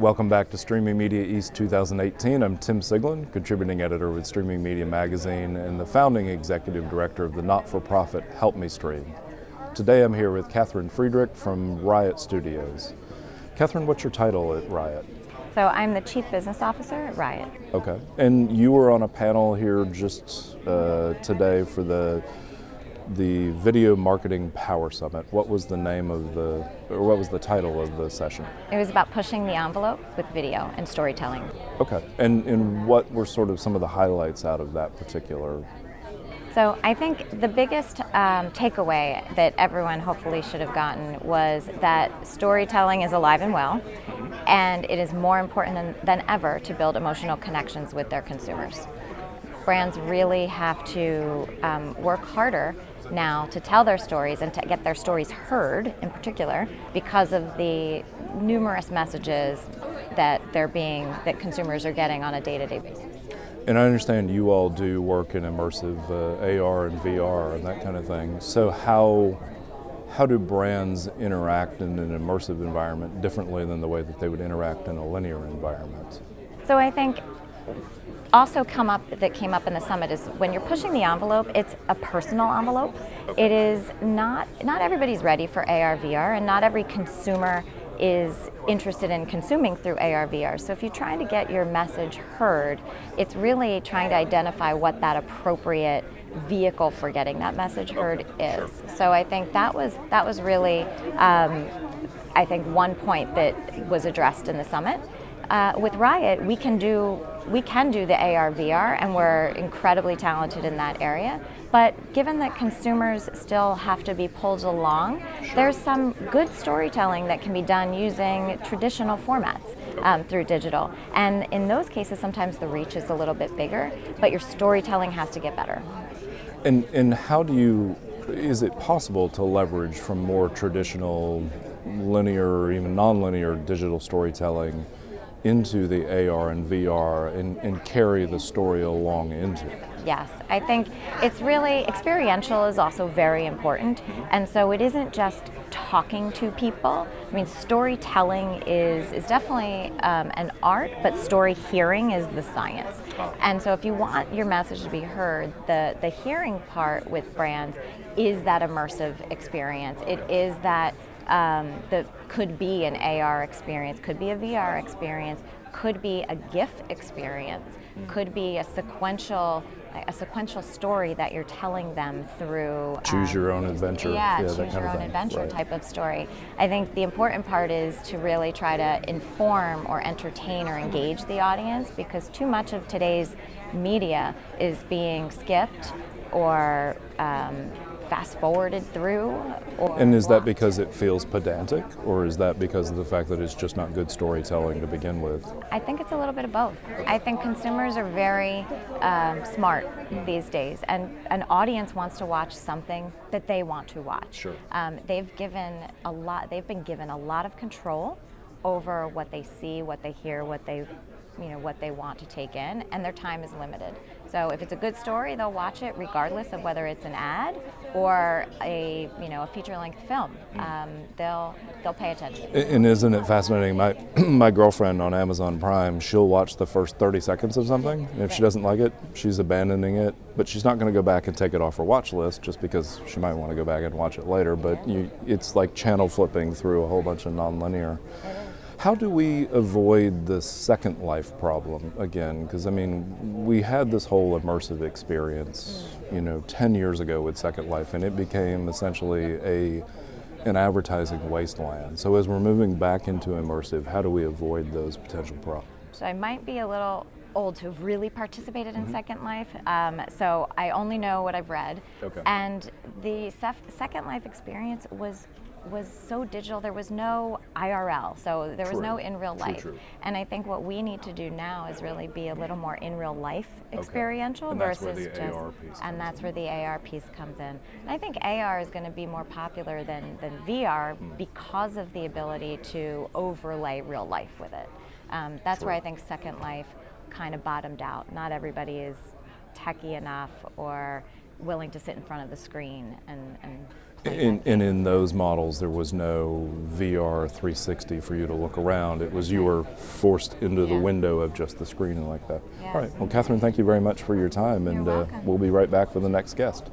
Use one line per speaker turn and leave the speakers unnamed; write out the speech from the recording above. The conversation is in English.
Welcome back to Streaming Media East 2018. I'm Tim Siglin, contributing editor with Streaming Media Magazine and the founding executive director of the not-for-profit Help Me Stream. Today I'm here with Kathryn Friedrich from RYOT Studios. Kathryn, what's your title at RYOT?
So I'm the Chief Business Officer at RYOT.
Okay. And you were on a panel here just today for the Video Marketing Power Summit. What was the name of what was the title of the session?
It was about pushing the envelope with video and storytelling.
Okay. And what were sort of some of the highlights out of that particular?
So I think the biggest takeaway that everyone hopefully should have gotten was that storytelling is alive and well, and it is more important than ever to build emotional connections with their consumers. Brands really have to work harder now to tell their stories and to get their stories heard in particular because of the numerous messages that consumers are getting on a day-to-day basis.
And I understand you all do work in immersive AR and VR and that kind of thing. So how do brands interact in an immersive environment differently than the way that they would interact in a linear environment?
So I think also came up in the summit is when you're pushing the envelope, it's a personal envelope. It is not everybody's ready for AR, VR, and not every consumer is interested in consuming through AR, VR. So if you're trying to get your message heard, it's really trying to identify what that appropriate vehicle for getting that message heard is. So I think that was really, I think one point that was addressed in the summit. With RYOT, we can do the AR, VR, and we're incredibly talented in that area. But given that consumers still have to be pulled along, there's some good storytelling that can be done using traditional formats through digital. And in those cases, sometimes the reach is a little bit bigger, but your storytelling has to get better.
And how is it possible to leverage from more traditional linear or even non-linear digital storytelling into the AR and VR and carry the story along into it?
Yes, I think it's really, experiential is also very important, and so it isn't just talking to people. I mean, storytelling is definitely an art, but story hearing is the science. And so if you want your message to be heard, the hearing part with brands is that immersive experience. It is that could be an AR experience, could be a VR experience, could be a GIF experience, could be a sequential story that you're telling them through.
Choose your own adventure.
Choose your own adventure type of story. I think the important part is to really try to inform or entertain or engage the audience, because too much of today's media is being skipped or fast forwarded through.
And is that because it feels pedantic, or is that because of the fact that it's just not good storytelling to begin with?
I think it's a little bit of both. I think consumers are very smart these days, and an audience wants to watch something that they want to watch.
Sure.
They've been given a lot of control over what they see, what they hear, what they want to take in, and their time is limited. So if it's a good story, they'll watch it regardless of whether it's an ad or a feature-length film. They'll pay attention.
And isn't it fascinating? My girlfriend on Amazon Prime, she'll watch the first 30 seconds of something. And if she doesn't like it, she's abandoning it. But she's not going to go back and take it off her watch list just because she might want to go back and watch it later. But it's like channel flipping through a whole bunch of non-linear. How do we avoid the Second Life problem again? Because I mean, we had this whole immersive experience, 10 years ago with Second Life, and it became essentially an advertising wasteland. So as we're moving back into immersive, how do we avoid those potential problems?
So I might be a little old to have really participated in Second Life, so I only know what I've read.
Okay.
And the Second Life experience was so digital. There was no IRL, so there was no in real life.
True.
And I think what we need to do now is really be a little more in real life experiential
And
versus
that's where the AR piece comes in.
And I think AR is going to be more popular than VR because of the ability to overlay real life with it. That's where I think Second Life kind of bottomed out. Not everybody is techie enough or willing to sit in front of the screen and
And in those models, there was no VR 360 for you to look around. It was you were forced into the window of just the screen like that.
Yes.
All right. Well, Kathryn, thank you very much for your time, and
welcome.
we'll be right back with the next guest.